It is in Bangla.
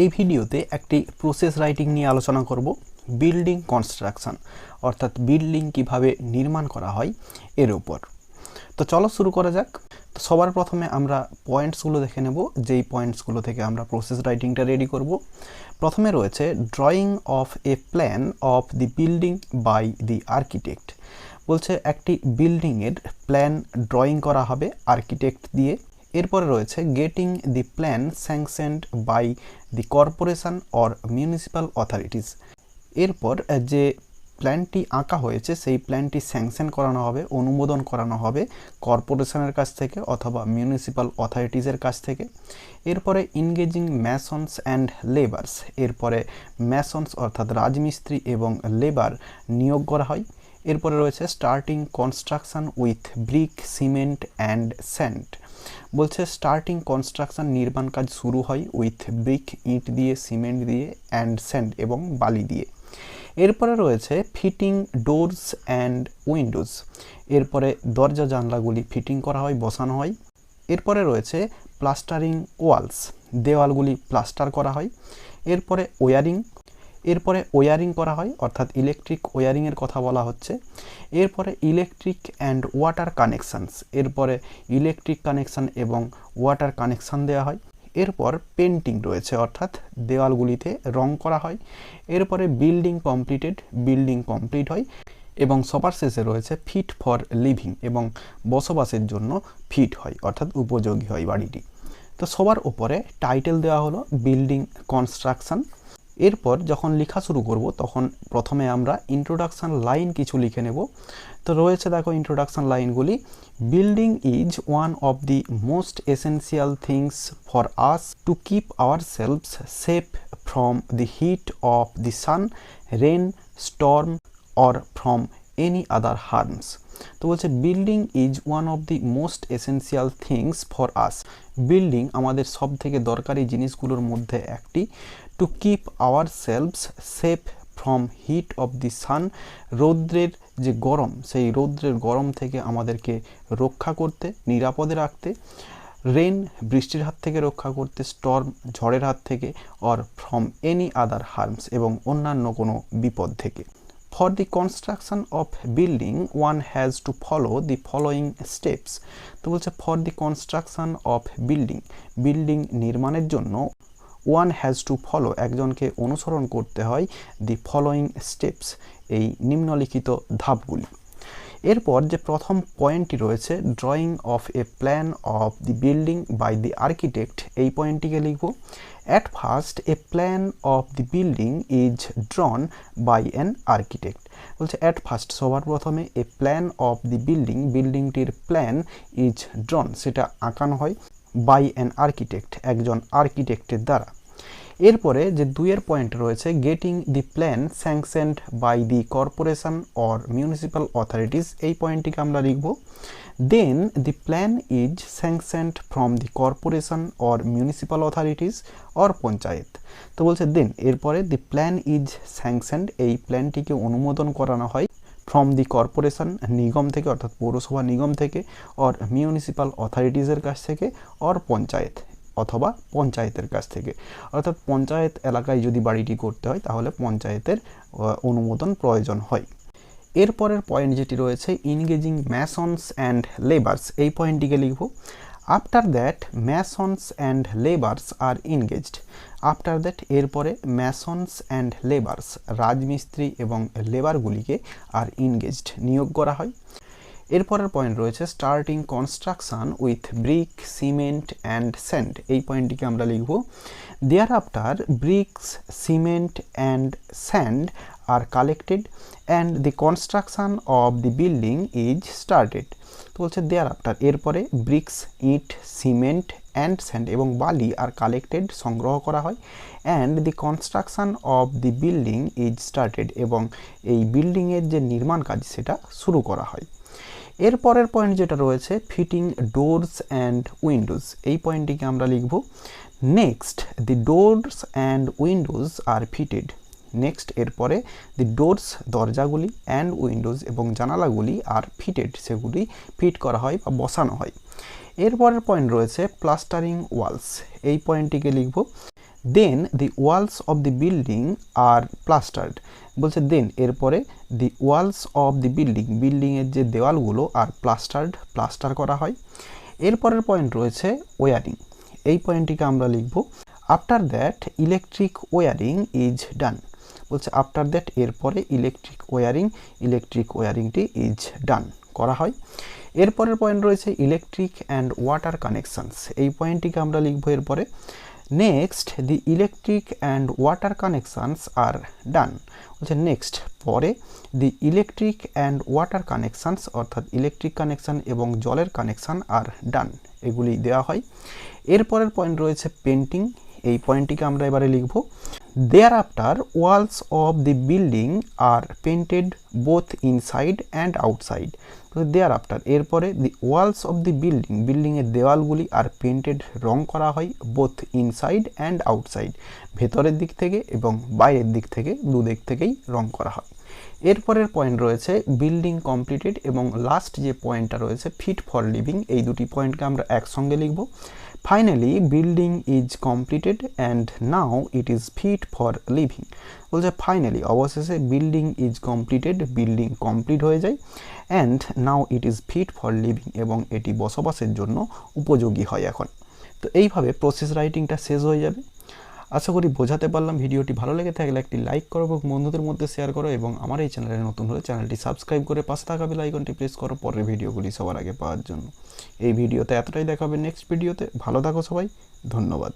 এই ভিডিওতে একটি প্রসেস রাইটিং নিয়ে আলোচনা করব বিল্ডিং কনস্ট্রাকশন অর্থাৎ বিল্ডিং কিভাবে নির্মাণ করা হয় এর উপর। তো চলো শুরু করা যাক। তো সবার প্রথমে আমরা পয়েন্টসগুলো দেখে নেব, যেই পয়েন্টসগুলো থেকে আমরা প্রসেস রাইটিংটা রেডি করব। প্রথমে রয়েছে drawing of a plan of the building by the architect. বলছে একটি বিল্ডিংয়ের প্ল্যান ড্রয়িং করা হবে আর্কিটেক্ট দিয়ে। এরপরে রয়েছে getting the plan sanctioned by the corporation or municipal authorities. এরপর যে প্ল্যানটি আঁকা হয়েছে সেই প্ল্যানটি স্যাংশন করানো হবে, অনুমোদন করানো হবে কর্পোরেশনের কাছ থেকে অথবা মিউনিসিপ্যাল অথরিটিসের কাছ থেকে। এরপরে ইনগেজিং ম্যাসনস অ্যান্ড লেবার্স। এরপরে ম্যাসনস অর্থাৎ রাজমিস্ত্রি এবং লেবার নিয়োগ করা হয়। এরপরে রয়েছে starting construction with brick, cement and sand. বলছে স্টার্টিং কনস্ট্রাকশন নির্মাণ কাজ শুরু হয় উইথ ব্রিক, ইট দিয়ে, সিমেন্ট দিয়ে, অ্যান্ড স্যান্ড এবং বালি দিয়ে। এরপরে রয়েছে ফিটিং ডোরস অ্যান্ড উইন্ডোজ। এরপরে দরজা জানলাগুলি ফিটিং করা হয়, বসানো হয়। এরপরে রয়েছে প্লাস্টারিং ওয়ালস, দেওয়ালগুলি প্লাস্টার করা হয়। এরপরে ওয়ারিং করা হয় অর্থাৎ ইলেকট্রিক ওয়ারিংয়ের কথা বলা হচ্ছে। এরপরে ইলেকট্রিক অ্যান্ড ওয়াটার কানেকশানস। এরপরে ইলেকট্রিক কানেকশান এবং ওয়াটার কানেকশান দেওয়া হয়। এরপর পেন্টিং রয়েছে অর্থাৎ দেওয়ালগুলিতে রং করা হয়। এরপরে বিল্ডিং কমপ্লিট হয় এবং সবার শেষে রয়েছে ফিট ফর লিভিং এবং বসবাসের জন্য ফিট হয় অর্থাৎ উপযোগী হয় বাড়িটি। তো সবার উপরে টাইটেল দেওয়া হলো বিল্ডিং কনস্ট্রাকশন। এরপর যখন লেখা শুরু করব তখন প্রথমে আমরা ইন্ট্রোডাকশান লাইন কিছু লিখে নেব। তো রয়েছে দেখো ইন্ট্রোডাকশান লাইনগুলি। Building is one of the most essential things for us to keep ourselves safe from the heat of the sun, rain, storm or from any other harms. তো বলছে building is one of the most essential things for us. Building আমাদের সব থেকে দরকারি জিনিসগুলোর মধ্যে একটি। To keep ourselves safe from heat of the sun, রৌদ্রের যে গরম সেই রৌদ্রের গরম থেকে আমাদেরকে রক্ষা করতে, নিরাপদে রাখতে। রেন বৃষ্টির হাত থেকে রক্ষা করতে, স্টর্ম ঝড়ের হাত থেকে, or from any other harms এবং অন্যান্য কোনো বিপদ থেকে। For the construction of building one has to follow the following steps. তো বলছে for the construction of building নির্মাণের জন্য ওয়ান হ্যাজ টু ফলো একজনকে অনুসরণ করতে হয় দি ফলোয়িং স্টেপস এই নিম্নলিখিত ধাপগুলি। এরপর যে প্রথম পয়েন্টটি রয়েছে drawing of a plan of the building by the architect, এই পয়েন্টটিকে লিখব। At first a plan of the building is drawn by an architect. বলছে অ্যাট ফার্স্ট সবার প্রথমে এ প্ল্যান অফ দি বিল্ডিংটির প্ল্যান ইজ ড্রন সেটা আঁকানো হয় বাই অ্যান আর্কিটেক্ট একজন আর্কিটেক্টের দ্বারা। এরপরে যে দুইয়ের পয়েন্ট রয়েছে getting the plan sanctioned by the corporation or municipal authorities, এই পয়েন্টটিকে আমরা লিখব। Then the plan is sanctioned from the corporation or municipal authorities or panchayat. তো বলছে দেন এরপরে দি প্ল্যান ইজ স্যাংশনড, এই প্ল্যানটিকে অনুমোদন করানো হয় ফ্রম দি কর্পোরেশন নিগম থেকে অর্থাৎ পৌরসভা নিগম থেকে, অর মিউনিসিপ্যাল অথরিটিসের কাছ থেকে, অর পঞ্চায়েত অথবা পঞ্চায়েতের কাছ থেকে। অর্থাৎ পঞ্চায়েত এলাকায় যদি বাড়িটি করতে হয় তাহলে পঞ্চায়েতের অনুমোদন প্রয়োজন হয়। এরপরের পয়েন্ট যেটি রয়েছে ইনগেজিং ম্যাসনস অ্যান্ড লেবার্স, এই পয়েন্টটিকে লিখব। After that masons and labours are engaged. After that এরপরে ম্যাসনস অ্যান্ড লেবার্স রাজমিস্ত্রি এবং লেবারগুলিকে আর ইনগেজড নিয়োগ করা হয়। এরপরের পয়েন্ট রয়েছে starting construction with brick, cement and sand, এই পয়েন্টটিকে আমরা লিখব। Thereafter bricks, cement and sand are collected and the construction of the building is started. তো বলছে দেয়ার আফটার এরপরে ব্রিক্স, ইট, সিমেন্ট অ্যান্ড স্যান্ড এবং বালি আর কালেক্টেড সংগ্রহ করা হয়। And the construction of the building is started এবং এই বিল্ডিংয়ের যে নির্মাণ কাজ সেটা শুরু করা হয়। এরপরের পয়েন্ট যেটা রয়েছে ফিটিং ডোরস অ্যান্ড উইন্ডোজ, এই পয়েন্টটিকে আমরা লিখব। Next the doors and windows are fitted. Next এরপরে দি ডোরস দরজাগুলি, অ্যান্ড উইন্ডোজ এবং জানালাগুলি আর ফিটেড সেগুলি ফিট করা হয় বা বসানো হয়। এরপরের পয়েন্ট রয়েছে প্লাস্টারিং ওয়ালস, এই পয়েন্টটিকে লিখব। Then the Waals of the building আর প্লাস্টার্ড, বলছে দেন এরপরে the Waals of the building, বিল্ডিংয়ের যে দেওয়ালগুলো আর প্লাস্টার করা হয়। এরপরের পয়েন্ট রয়েছে ওয়ারিং, এই পয়েন্টটিকে আমরা লিখব after that electric wiring is done, বলছে আফটার দ্যাট এরপরে ইলেকট্রিক ওয়ারিংটি ইজ ডান করা হয়। এরপরের পয়েন্ট রয়েছে ইলেকট্রিক অ্যান্ড ওয়াটার কানেকশানস, এই পয়েন্টটিকে আমরা লিখব এরপরে next the electric and water connections are done, বলছে নেক্সট পরে the electric and water connections অর্থাৎ ইলেকট্রিক কানেকশান এবং জলের কানেকশান আর ডান এগুলি দেওয়া হয়। এরপরের পয়েন্ট রয়েছে পেন্টিং, এই পয়েন্টটিকে আমরা এবারে লিখব thereafter walls of the building are painted both inside and outside, thereafter এরপরে দি ওয়ালস অফ দি বিল্ডিংয়ের দেওয়ালগুলি আর পেন্টেড রং করা হয় বোথ ইনসাইড অ্যান্ড আউটসাইড, ভেতরের দিক থেকে এবং বাইরের দিক থেকে দুদিক থেকেই রং করা হয়। এরপরের পয়েন্ট রয়েছে বিল্ডিং কমপ্লিটেড এবং লাস্ট যে পয়েন্টটা রয়েছে ফিট ফর লিভিং, এই দুটি পয়েন্টকে আমরা একসঙ্গে লিখব finally building is completed and now it is fit for living, বলছে ফাইনালি অবশেষে building is completed, building complete হয়ে যায় and now it is fit for living এবং এটি বসবাসের জন্য উপযোগী হয় এখন। তো এইভাবে প্রসেস রাইটিংটা শেষ হয়ে যাবে। আশা করি বোঝাতে পারলাম। ভিডিওটি ভালো লেগে থাকলে একটি লাইক করো এবং বন্ধুদের মধ্যে শেয়ার করো এবং আমার এই চ্যানেলে নতুন হলে চ্যানেলটি সাবস্ক্রাইব করে পাশে থাকা বেল আইকনটি প্রেস করো পরের ভিডিওগুলি সবার আগে পাওয়ার জন্য। এই ভিডিওতে এতটাই, দেখাবে নেক্সট ভিডিওতে। ভালো থাকো সবাই, ধন্যবাদ।